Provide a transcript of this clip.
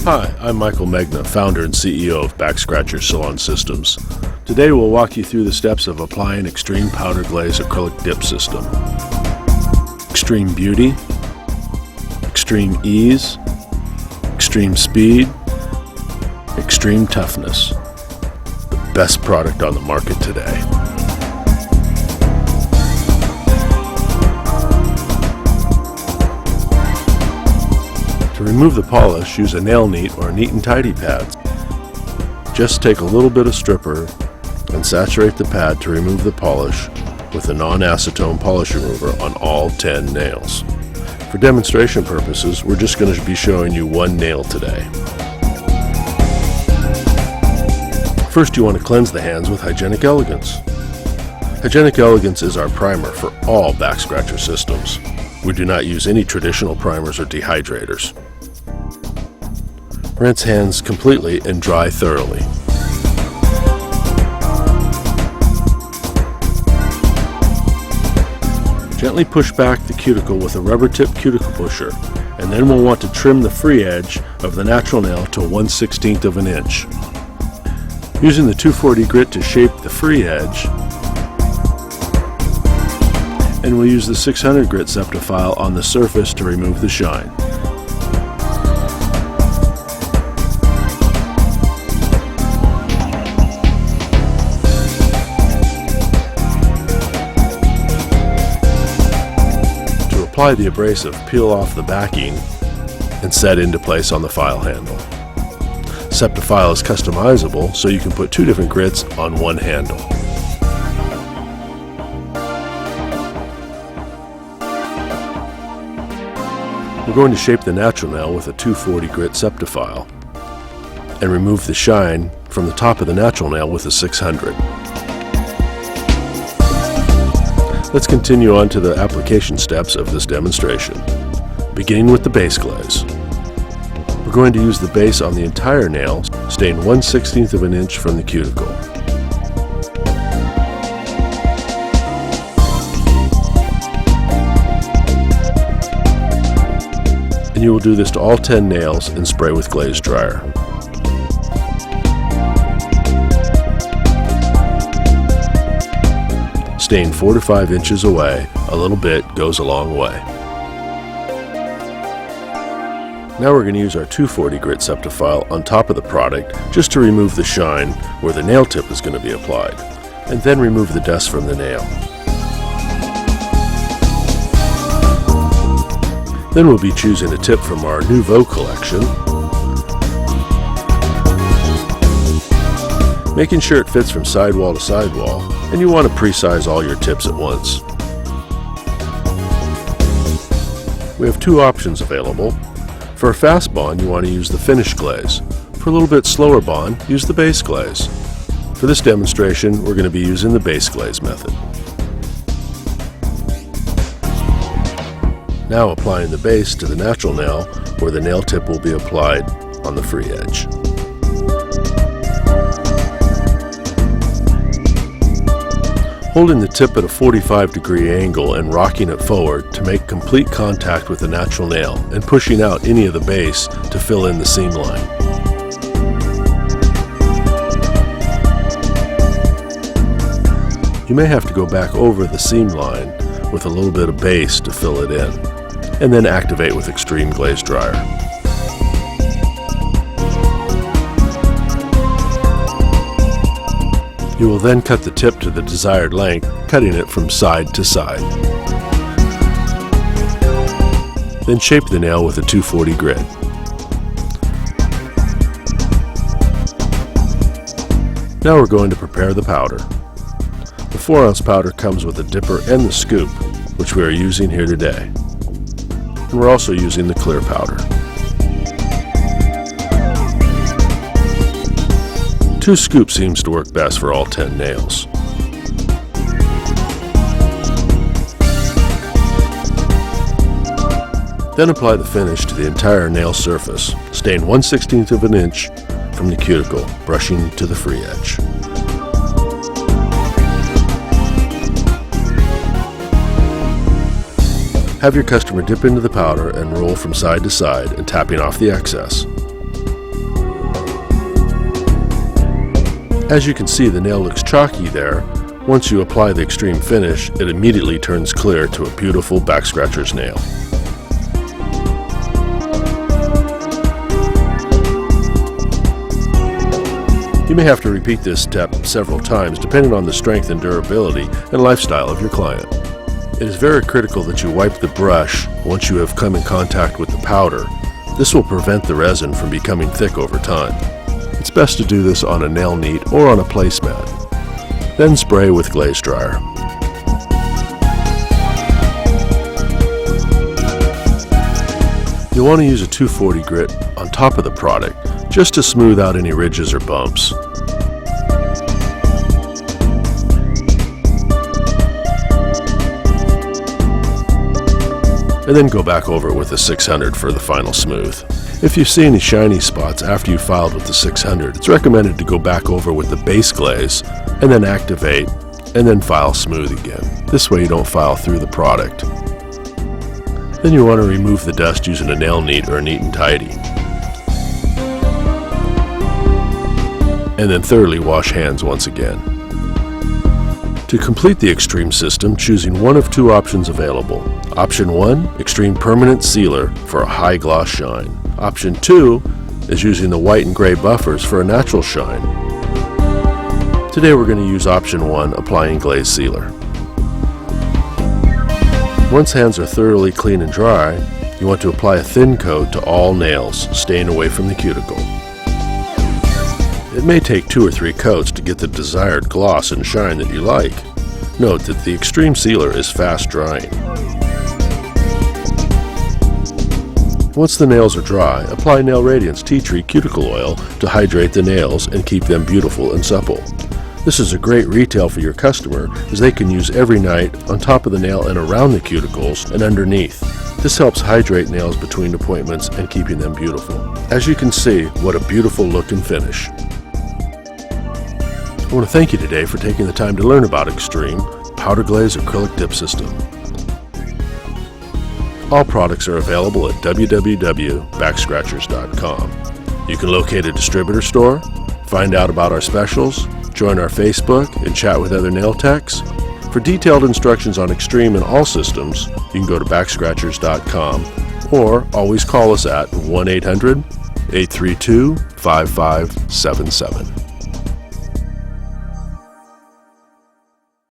Hi, I'm Michael Megna, founder and CEO of Backscratchers Salon Systems. Today we'll walk you through the steps of applying Extreme Powder Glaze Acrylic Dip System. Extreme beauty, extreme ease, extreme speed, extreme toughness. The best product on the market today. To remove the polish, use a nail neat or neat and tidy pad. Just take a little bit of stripper and saturate the pad to remove the polish with a non-acetone polish remover on all 10 nails. For demonstration purposes, we're just going to be showing you one nail today. First, you want to cleanse the hands with Hygienic Elegance. Hygienic Elegance is our primer for all Backscratcher systems. We do not use any traditional primers or dehydrators. Rinse hands completely and dry thoroughly. Gently push back the cuticle with a rubber tip cuticle pusher, and then we'll want to trim the free edge of the natural nail to 1/16 of an inch. Using the 240 grit to shape the free edge, and we'll use the 600 grit Septafile on the surface to remove the shine. To apply the abrasive, peel off the backing and set into place on the file handle. Septafile is customizable, so you can put two different grits on one handle. We're going to shape the natural nail with a 240 grit Septafile and remove the shine from the top of the natural nail with a 600. Let's continue on to the application steps of this demonstration, beginning with the base glaze. We're going to use the base on the entire nail, staying 1/16 of an inch from the cuticle. And you will do this to all 10 nails and spray with glaze dryer. Staying 4 to 5 inches away, a little bit goes a long way. Now we're going to use our 240 grit Septafile on top of the product just to remove the shine where the nail tip is going to be applied, and then remove the dust from the nail. Then we'll be choosing a tip from our Nouveau collection, making sure it fits from sidewall to sidewall, and you want to pre-size all your tips at once. We have two options available. For a fast bond, you want to use the finish glaze. For a little bit slower bond, use the base glaze. For this demonstration, we're going to be using the base glaze method. Now applying the base to the natural nail where the nail tip will be applied on the free edge. Holding the tip at a 45-degree angle and rocking it forward to make complete contact with the natural nail and pushing out any of the base to fill in the seam line. You may have to go back over the seam line with a little bit of base to fill it in, and then activate with Extreme Glaze Dryer. You will then cut the tip to the desired length, cutting it from side to side. Then shape the nail with a 240 grit. Now we're going to prepare the powder. The 4-ounce powder comes with a dipper and the scoop, which we are using here today. And we're also using the clear powder. 2 scoops seems to work best for all 10 nails. Then apply the finish to the entire nail surface, staying 1/16 of an inch from the cuticle, brushing to the free edge. Have your customer dip into the powder and roll from side to side and tapping off the excess. As you can see, the nail looks chalky there. Once you apply the extreme finish, it immediately turns clear to a beautiful Backscratchers nail. You may have to repeat this step several times depending on the strength and durability and lifestyle of your client. It is very critical that you wipe the brush once you have come in contact with the powder. This will prevent the resin from becoming thick over time. It's best to do this on a nail neat or on a placemat. Then spray with glaze dryer. You'll want to use a 240 grit on top of the product just to smooth out any ridges or bumps. And then go back over it with a 600 for the final smooth. If you see any shiny spots after you filed with the 600, it's recommended to go back over with the base glaze and then activate and then file smooth again. This way you don't file through the product. Then you want to remove the dust using a nail neat or a neat and tidy. And then thoroughly wash hands once again. To complete the extreme system, choosing one of two options available. Option 1, Extreme Permanent Sealer for a high gloss shine. Option 2 is using the white and gray buffers for a natural shine. Today we're going to use option 1, applying glaze sealer. Once hands are thoroughly clean and dry, you want to apply a thin coat to all nails, staying away from the cuticle. It may take 2 or 3 coats to get the desired gloss and shine that you like. Note that the extreme sealer is fast drying. Once the nails are dry, apply Nail Radiance Tea Tree Cuticle Oil to hydrate the nails and keep them beautiful and supple. This is a great retail for your customer as they can use every night on top of the nail and around the cuticles and underneath. This helps hydrate nails between appointments and keeping them beautiful. As you can see, what a beautiful look and finish. I want to thank you today for taking the time to learn about Extreme Powder Glaze Acrylic Dip System. All products are available at www.backscratchers.com. You can locate a distributor store, find out about our specials, join our Facebook, and chat with other nail techs. For detailed instructions on Extreme and all systems, you can go to backscratchers.com or always call us at 1-800-832-5577.